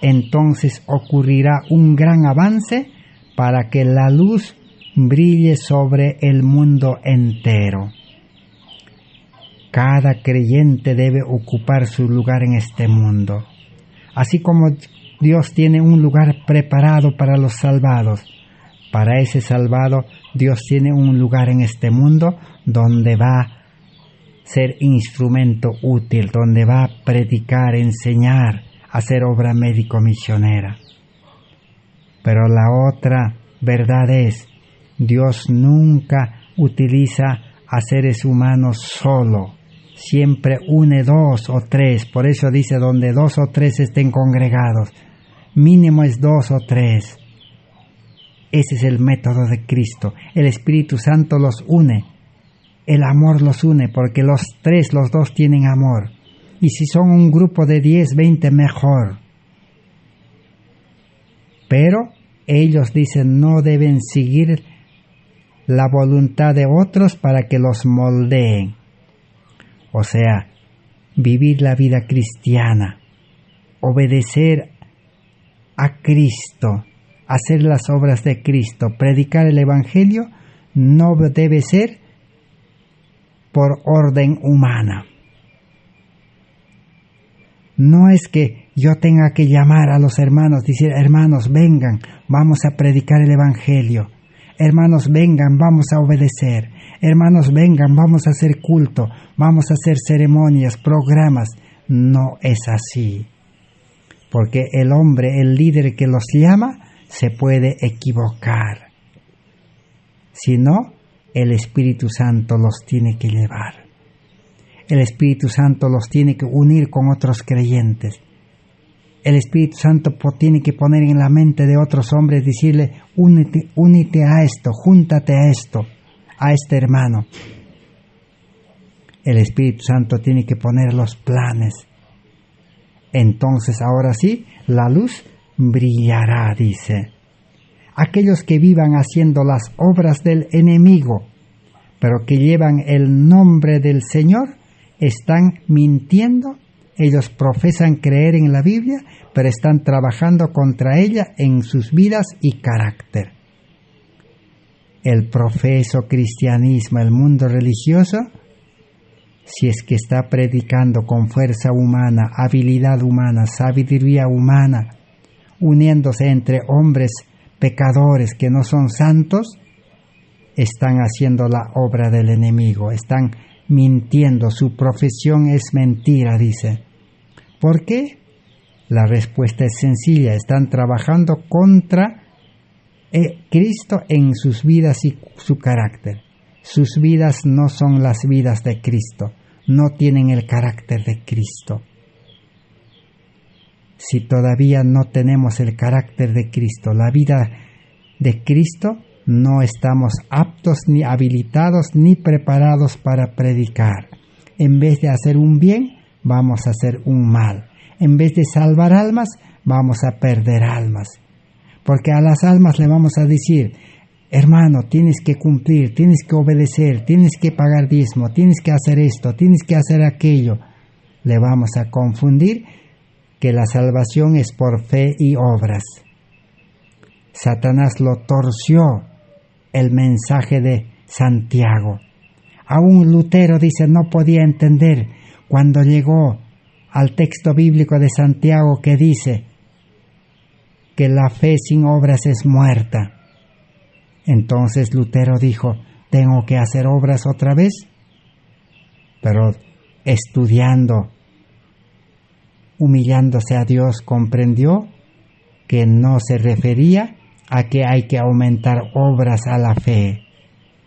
entonces ocurrirá un gran avance para que la luz brille sobre el mundo entero. Cada creyente debe ocupar su lugar en este mundo. Así como Dios tiene un lugar preparado para los salvados, para ese salvado Dios tiene un lugar en este mundo donde va a ser instrumento útil, donde va a predicar, enseñar, hacer obra médico-misionera. Pero la otra verdad es, Dios nunca utiliza a seres humanos solo. Siempre une 2 o 3, por eso dice donde 2 o 3 estén congregados. Mínimo es 2 o 3. Ese es el método de Cristo. El Espíritu Santo los une. El amor los une porque los 2 tienen amor. Y si son un grupo de 10, 20, mejor. Pero ellos dicen no deben seguir la voluntad de otros para que los moldeen. O sea, vivir la vida cristiana, obedecer a Cristo, hacer las obras de Cristo, predicar el Evangelio, no debe ser por orden humana. No es que yo tenga que llamar a los hermanos, decir, hermanos, vengan, vamos a predicar el Evangelio. Hermanos, vengan, vamos a obedecer. Hermanos, vengan, vamos a hacer culto, vamos a hacer ceremonias, programas. No es así. Porque el hombre, el líder que los llama, se puede equivocar. Si no, el Espíritu Santo los tiene que llevar. El Espíritu Santo los tiene que unir con otros creyentes. El Espíritu Santo tiene que poner en la mente de otros hombres, decirle, únete a esto, júntate a esto, a este hermano. El Espíritu Santo tiene que poner los planes. Entonces, ahora sí, la luz brillará, dice. Aquellos que vivan haciendo las obras del enemigo, pero que llevan el nombre del Señor, están mintiendo. Ellos profesan creer en la Biblia, pero están trabajando contra ella en sus vidas y carácter. El profeso cristianismo, el mundo religioso, si es que está predicando con fuerza humana, habilidad humana, sabiduría humana, uniéndose entre hombres pecadores que no son santos, están haciendo la obra del enemigo, están mintiendo, su profesión es mentira, dice. ¿Por qué? La respuesta es sencilla, están trabajando contra Cristo en sus vidas y su carácter. Sus vidas no son las vidas de Cristo, no tienen el carácter de Cristo. Si todavía no tenemos el carácter de Cristo, la vida de Cristo, no estamos aptos ni habilitados ni preparados para predicar. En vez de hacer un bien, vamos a hacer un mal. En vez de salvar almas, vamos a perder almas. Porque a las almas le vamos a decir, hermano, tienes que cumplir, tienes que obedecer, tienes que pagar diezmo, tienes que hacer esto, tienes que hacer aquello. Le vamos a confundir que la salvación es por fe y obras. Satanás lo torció el mensaje de Santiago. Aún Lutero, dice, no podía entender cuando llegó al texto bíblico de Santiago que dice que la fe sin obras es muerta. Entonces Lutero dijo, tengo que hacer obras otra vez. Pero estudiando, humillándose a Dios, comprendió que no se refería a que hay que aumentar obras a la fe,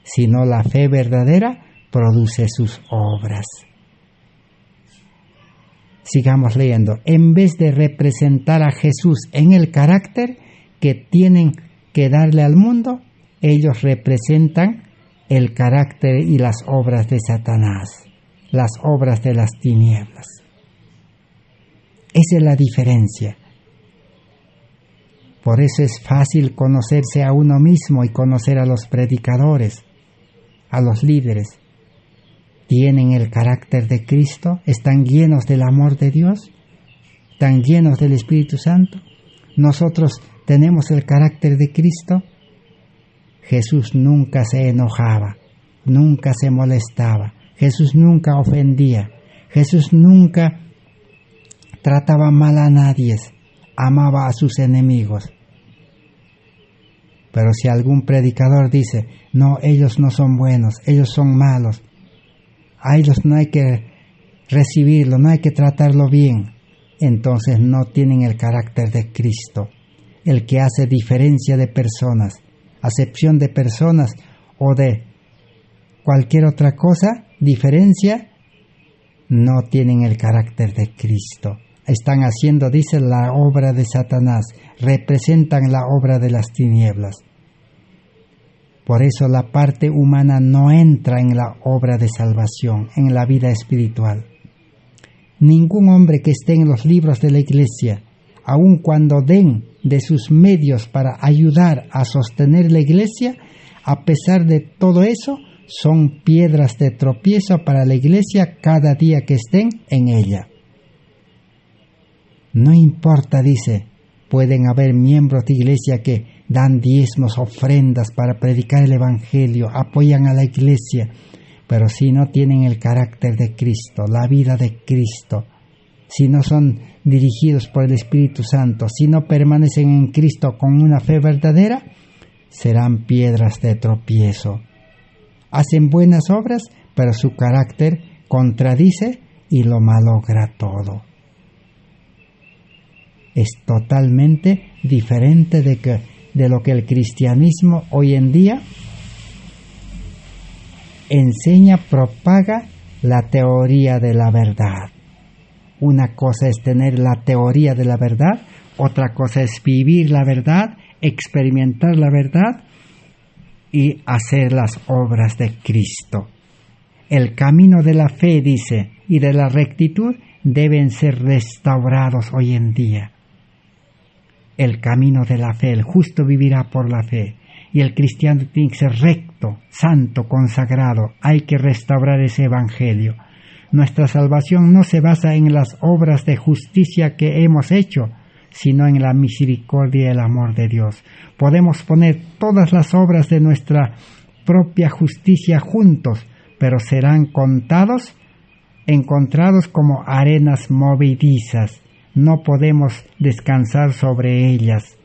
sino la fe verdadera produce sus obras. Sigamos leyendo. En vez de representar a Jesús en el carácter que tienen que darle al mundo, ellos representan el carácter y las obras de Satanás, las obras de las tinieblas. Esa es la diferencia. Por eso es fácil conocerse a uno mismo y conocer a los predicadores, a los líderes. ¿Tienen el carácter de Cristo? ¿Están llenos del amor de Dios? ¿Están llenos del Espíritu Santo? ¿Nosotros tenemos el carácter de Cristo? Jesús nunca se enojaba, nunca se molestaba, Jesús nunca ofendía, Jesús nunca trataba mal a nadie, amaba a sus enemigos. Pero si algún predicador dice, no, ellos no son buenos, ellos son malos, a ellos no hay que recibirlo, no hay que tratarlo bien, entonces no tienen el carácter de Cristo, el que hace diferencia de personas, acepción de personas o de cualquier otra cosa, diferencia, no tienen el carácter de Cristo. Están haciendo, dice, la obra de Satanás, representan la obra de las tinieblas. Por eso la parte humana no entra en la obra de salvación, en la vida espiritual. Ningún hombre que esté en los libros de la Iglesia, aun cuando den de sus medios para ayudar a sostener la Iglesia, a pesar de todo eso, son piedras de tropiezo para la Iglesia cada día que estén en ella. No importa, dice, pueden haber miembros de Iglesia que dan diezmos, ofrendas para predicar el Evangelio, apoyan a la Iglesia, pero si no tienen el carácter de Cristo, la vida de Cristo, si no son dirigidos por el Espíritu Santo, si no permanecen en Cristo con una fe verdadera, serán piedras de tropiezo. Hacen buenas obras, pero su carácter contradice y lo malogra todo. Es totalmente diferente de lo que el cristianismo hoy en día enseña, propaga la teoría de la verdad. Una cosa es tener la teoría de la verdad, otra cosa es vivir la verdad, experimentar la verdad y hacer las obras de Cristo. El camino de la fe, dice, y de la rectitud deben ser restaurados hoy en día. El camino de la fe, el justo vivirá por la fe. Y el cristiano tiene que ser recto, santo, consagrado. Hay que restaurar ese evangelio. Nuestra salvación no se basa en las obras de justicia que hemos hecho, sino en la misericordia y el amor de Dios. Podemos poner todas las obras de nuestra propia justicia juntos, pero serán encontrados como arenas movedizas. No podemos descansar sobre ellas.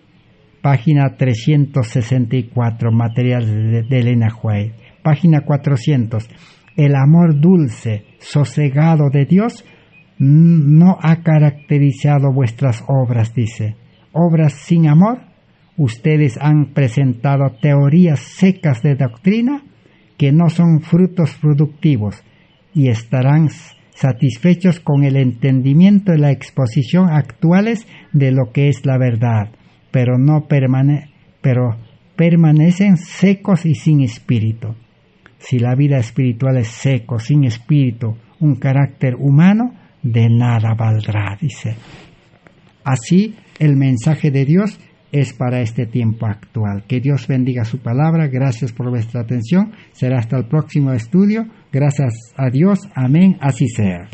Página 364, material de Elena White. Página 400. El amor dulce, sosegado de Dios no ha caracterizado vuestras obras, dice. Obras sin amor. Ustedes han presentado teorías secas de doctrina que no son frutos productivos y estarán satisfechos con el entendimiento y la exposición actuales de lo que es la verdad, pero permanecen secos y sin espíritu. Si la vida espiritual es seco, sin espíritu, un carácter humano, de nada valdrá, dice. Así, el mensaje de Dios es para este tiempo actual. Que Dios bendiga su palabra. Gracias por vuestra atención. Será hasta el próximo estudio. Gracias a Dios. Amén. Así sea.